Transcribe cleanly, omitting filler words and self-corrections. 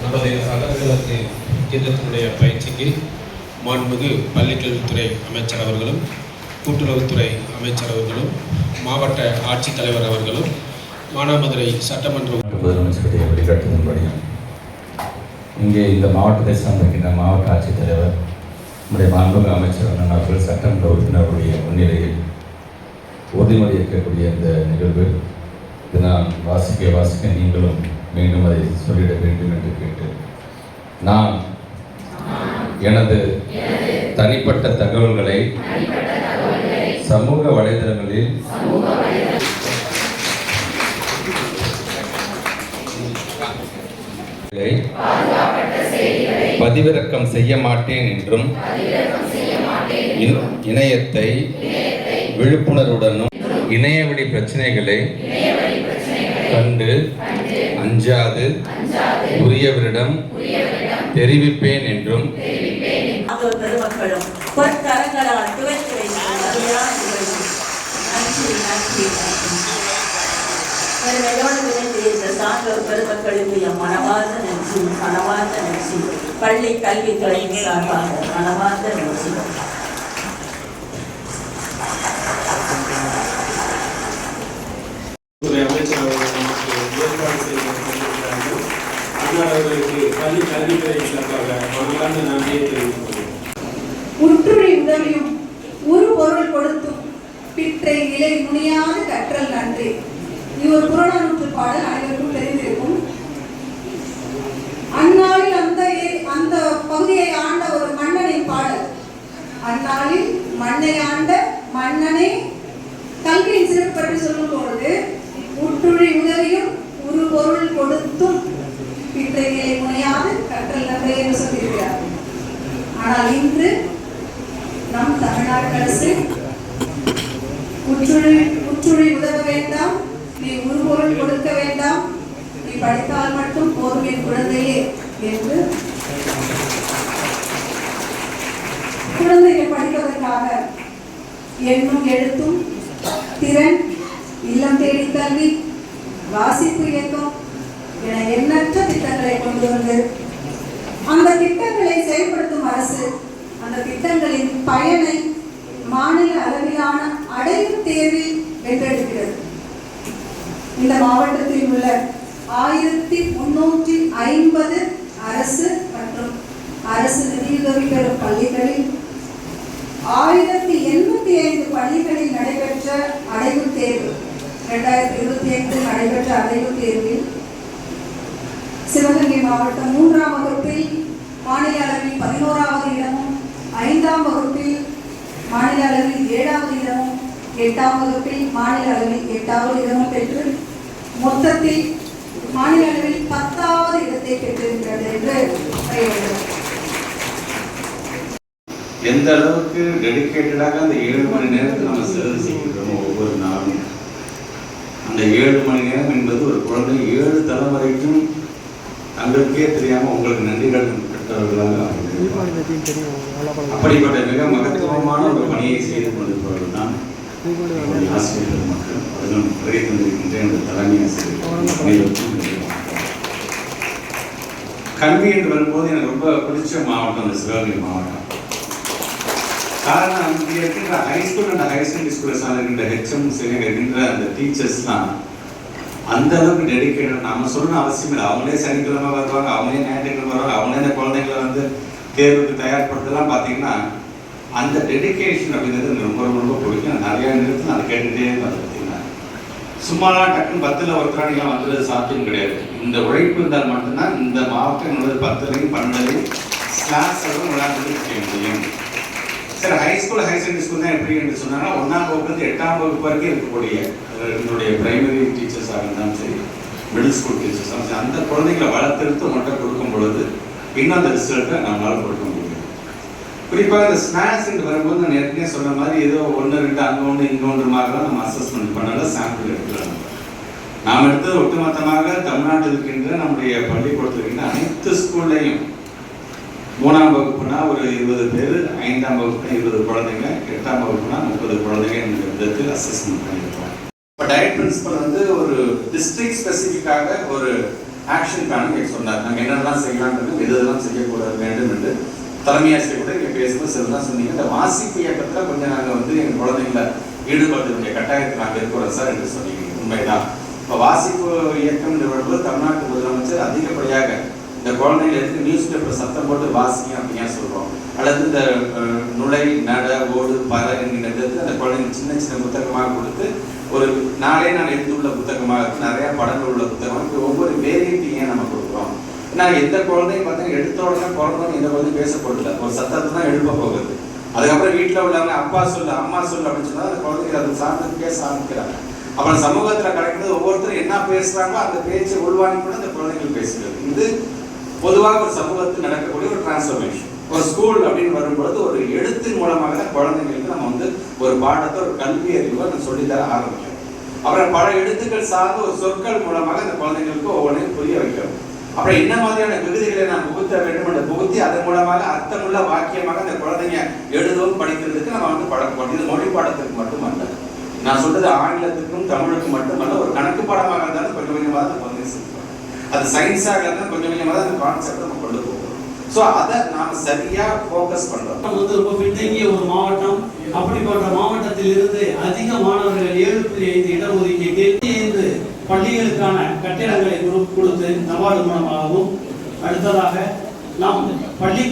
நமது அலுவலகத்து திட்டத்தினுடைய பயிற்சிக்கு மாண்புமிகு பள்ளிக்கல்வித்துறை அமைச்சர் அவர்களும் கூட்டுறவுத்துறை அமைச்சர் அவர்களும் மாவட்ட ஆட்சித்தலைவர் அவர்களும் மானாமதுரை சட்டமன்ற முதலமைச்சருடைய வழிகாட்டுதன்படி இங்கே இந்த மாவட்டத்தை சார்ந்திருக்கின்ற மாவட்ட ஆட்சித்தலைவர் நம்முடைய மாண்புமிகு அமைச்சர் அண்ணன் அவர்கள் சட்டமன்ற உறுப்பினர்களுடைய முன்னிலையில் உறுதிமொழி ஏற்கக்கூடிய இந்த நிகழ்வு இது நான் வாசிக்க நீங்களும் மீண்டும் அதை சொல்லிட வேண்டும் என்று கேட்டு நான் எனது தனிப்பட்ட தகவல்களை சமூக வலைதளங்களில் பதிவிறக்கம் செய்ய மாட்டேன் என்றும் இணையத்தை விழிப்புணர்வுடனும் இணையவழி பிரச்சனைகளை கண்டு அஞ்சாது உரியவரிடம் தெரிவிப்பேன் என்றும் மனமார்ந்த நன்றி பள்ளி கல்வித்துறை சார்பாக மனமார்ந்த நன்றி. அமைச்சர் ஏற்பாடு செய்திருக்கிறார்கள். அவர்களுக்கு பள்ளி கல்வித்துறை சார்பாக மனமார்ந்த நன்றியை தெரிவித்துள்ளேன். உற்றுழி உதவியும் ஒரு பொருள் கொடுத்தும் பிற்றை நிலை முனியாத கற்றல் நன்றி. இது ஒரு புறநானூற்று பாடல், அனைவருக்கும் தெரிந்திருக்கும். அந்நாளில் அந்த பகுதியை ஆண்ட ஒரு மன்னனின் பாடல். அந்நாளில் மண்ணை ஆண்ட மன்னனே கல்வியின் சிறப்பு பற்றி சொல்லும் பொழுது உற்றுழி உதவியும் ஒரு பொருள் கொடுத்தும் பிற்றை நிலை முனையாத கற்றல் நன்றி என்று சொல்லியிருக்கிறார். ஆனால் இன்று நம் தமிழ்நாடு அரசு உற்றுழி உதவ வேண்டாம், நீ ஒரு பொருள் கொடுக்க வேண்டாம், நீ படித்தால் மட்டும் போதும் என் குழந்தையே என்று குழந்தைகள் படிப்பதற்காக எண்ணும் எழுத்தும் திறன், இல்லம் தேடி கல்வி, வாசிப்பு இயக்கம் என எண்ணற்ற திட்டங்களை கொண்டு வந்து அந்த திட்டங்களை செயல்படுத்தும் அரசு அந்த திட்டங்களின் பயனை மாநில அளவிலான அடையும் தேர்வில் வென்றெடுக்கிறது. இந்த மாவட்டத்தில் உள்ள 1350 அரசு மற்றும் அரசு நிதியுதவி பெறும் பள்ளிகளில் 1085 பள்ளிகளில் நடைபெற்ற அடைவு தேர்வு 2025 நடைபெற்ற அடைவு தேர்வில் சிவகங்கை மாவட்டம் 3ஆம் வகுப்பில் மாநில அளவில் 11வது இடமும், 5ஆம் வகுப்பில் மாநில அளவில் 7வது இடமும், 8ஆம் வகுப்பில் மாநில அளவில் 8வது இடமும் பெற்று மொத்தத்தில் மாநில அளவில் 10வது இடத்தை பெற்றிருக்கிறது என்று எந்த அளவுக்கு டெடிக்கேட்டடாக அந்த 7 மணி நேரத்தை நம்ம செலவு செய்கிறோமோ ஒவ்வொரு நாளும், அந்த 7 மணி நேரம் என்பது ஒரு குழந்தை 7 தலைமுறைக்கும் தங்களுக்கே தெரியாம உங்களுக்கு நன்றி கடன் பெற்றவர்களாக அப்படிப்பட்ட மிக மகத்துவமான ஒரு பணியை செய்து கொண்டிருப்பவர்கள் தான் ஆசிரியர்கள் மக்கள். அதிலும் வருகை தந்திருக்கின்ற எனது தலைமை ஆசிரியர். கல்வி என்று வரும்போது எனக்கு ரொம்ப பிடிச்ச மாவட்டம் இந்த சிவகங்கை மாவட்டம். காரணம் இங்கே இருக்கின்ற ஹைஸ்கூல் அண்ட் ஹையர் செகண்டரி ஸ்கூலை சார்ந்திருக்கின்ற ஹெச்எம் இருக்கின்ற அந்த டீச்சர்ஸ்லாம் அந்த அளவுக்கு டெடிக்கேட்டட். நம்ம சொல்லணும் அவசியம் இல்லை. அவங்களே சனிக்கிழமை வருவாங்க, அவங்களே ஞாயிற்றுக்கிழமை வருவாங்க, அவங்களே இந்த குழந்தைங்களை வந்து தேர்வுக்கு தயார்படுத்தலாம். பார்த்தீங்கன்னா அந்த டெடிக்கேஷன் அப்படிங்கிறது எனக்கு ரொம்ப ரொம்ப பிடிக்கும். நிறையா நேரத்தில் அதை கேட்டுகிட்டே வந்து பார்த்தீங்கன்னா சும்மாலாம் டக்குன்னு 10ல் ஒருத்தராணிலாம் வந்துடுறது சாத்தியம் கிடையாது. இந்த உழைப்பு இருந்தால் மட்டும்தான் இந்த மாவட்டம் 10லையும் 12லையும் கிளாஸ் அளவு விளையாட்டு செய்ய முடியும். சரி, ஹைஸ்கூல் ஹையர் செகண்டரி ஸ்கூல் தான் எப்படி என்று சொன்னாங்கன்னா 1ஆம் வகுப்புலேருந்து 8ஆம் வகுப்பு வரைக்கும் இருக்கக்கூடிய என்னுடைய பிரைமரி டீச்சர்ஸாக இருந்தாலும் சரி, மிடில் ஸ்கூல் டீச்சர்ஸாக சரி, அந்த குழந்தைகளை வளர்த்தெடுத்து மட்டும் கொடுக்கும் பொழுது இன்னும் அந்த ரிசல்ட்டை நம்மளால் கொடுக்க முடியும். குறிப்பாக இந்த ஸ்நாக்ஸ் என்று வரும்போது நான் ஏற்கனவே சொன்ன மாதிரி ஏதோ 1, 2 அங்கே 1 இங்கே 1 தான் நம்ம அசஸ்மெண்ட் பண்ணல, சாம்பிள் எடுக்கலாம். நாம் எடுத்தது ஒட்டுமொத்தமாக தமிழ்நாட்டில் இருக்கின்ற நம்முடைய பள்ளிக்கூடத்தில் இருக்கின்ற அனைத்து ஸ்கூல்லையும் 3ஆம் வகுப்புனா ஒரு 20 பேர், 5ஆம் வகுப்புனா 20 குழந்தைங்க, 8ஆம் வகுப்புனா 30 குழந்தைங்க என்ற விதத்தில் அசஸ்மெண்ட் பண்ணியிருக்கோம். இப்போ டயட் பிரின்சிபல் வந்து ஒரு டிஸ்ட்ரிக்ட் ஸ்பெசிஃபிக்காக ஒரு ஆக்ஷன் பிளான் சொன்னார். நாங்கள் என்னென்னலாம் செய்யலாம்ன்றது, எதெல்லாம் செய்யக்கூடாது வேண்டும் என்று தலைமை ஆசிரியர் கூட இங்கே பேசும்போது சிலதான் சொன்னீங்க. இந்த வாசிப்பு இயக்கத்தில் கொஞ்சம் நாங்கள் வந்து எங்கள் குழந்தைங்களை ஈடுபடுத்த வேண்டிய கட்டாயத்தில் நாங்கள் இருக்கிறோம் சார் என்று சொன்னீங்க. உண்மைதான். இப்போ வாசிப்பு இயக்கம் தமிழ்நாட்டு முதலமைச்சர் அதிகப்படியாக இந்த குழந்தைகள் எதுக்கு நியூஸ் பேப்பர் சத்தம் போட்டு வாசிங்க அப்படின்னா சொல்கிறோம். அல்லது இந்த நுழை, நட, ஓடு, பற என்கின்ற அந்த குழந்தைங்க சின்ன சின்ன புத்தகமாக கொடுத்து ஒரு நாளே நாள் எழுந்துள்ள புத்தகமாக இருக்குது, நிறையா படங்கள் உள்ள புத்தகம். இப்போ ஒவ்வொரு வேரியண்ட்டையும் நம்ம கொடுக்குறோம். நான் எந்த குழந்தையும் பார்த்தீங்கன்னா எடுத்த உடனே பிறந்தவங்க எந்த குழந்தையும் பேசப்படல, ஒரு சத்தத்தை தான் எழுப்ப போகுது. அதுக்கப்புறம் வீட்டில் உள்ளவங்க அப்பா சொல்லு, அம்மா சொல்லு அப்படின்னு சொன்னால் அந்த குழந்தைங்க அதை சார்ந்து பேச ஆரம்பிக்கிறாங்க. அப்புறம் சமூகத்தில் கிடைக்கிறது ஒவ்வொருத்தரும் என்ன பேசுகிறாங்களோ அந்த பேச்சை உள்வாங்கி கூட அந்த குழந்தைகள் பேசுகிறது. இது பொதுவாக ஒரு சமூகத்தில் நடக்கக்கூடிய ஒரு டிரான்ஸ்ஃபர்மேஷன். ஒரு ஸ்கூல் அப்படின்னு வரும்பொழுது ஒரு எழுத்தின் மூலமாக தான் குழந்தைங்களுக்கு நம்ம வந்து ஒரு பாடத்தை, ஒரு கல்வி அறிவை நம்ம சொல்லித்தர ஆரம்பிக்கிறோம். அப்புறம் பல எழுத்துக்கள் சார்ந்த ஒரு சொற்கள் மூலமாக அந்த குழந்தைங்களுக்கு ஒவ்வொன்றையும் புரிய வைக்கிறோம். அப்புறம் என்ன மாதிரியான விகுதிகளை நாம் புகுத்த வேண்டும் என்ற புகுத்தி அதன் மூலமாக அர்த்தமுள்ள வாக்கியமாக அந்த குழந்தைங்க எழுதவும் படிக்கிறதுக்கு நம்ம வந்து பழக்கம். இது மொழி பாடத்திற்கு மட்டுமல்ல, நான் சொல்றது ஆங்கிலத்துக்கும் தமிழுக்கும் மட்டுமல்ல, ஒரு கணக்கு பாடமாக இருந்தாலும் கொஞ்சம் கொஞ்சமாக தான் குழந்தை செய்வோம். அது சயின்ஸாக இருந்தால் கொஞ்சம் கொஞ்சமாக தான் அந்த கான்செப்ட் நம்ம கொண்டு போகிறோம். ஸோ அதை நாம் சரியாக ஃபோக்கஸ் பண்ணுறோம். வந்து ரொம்ப பின்தங்கிய ஒரு மாவட்டம். அப்படிப்பட்ட மாவட்டத்தில் இருந்து அதிக மாணவர்கள் 7.5 இடஒதுக்கீட்டில் 5 பள்ளிகளுக்கான கட்டிடங்களை கொடுத்து நபார்டு மூலமாகவும், அடுத்ததாக நாம் பள்ளி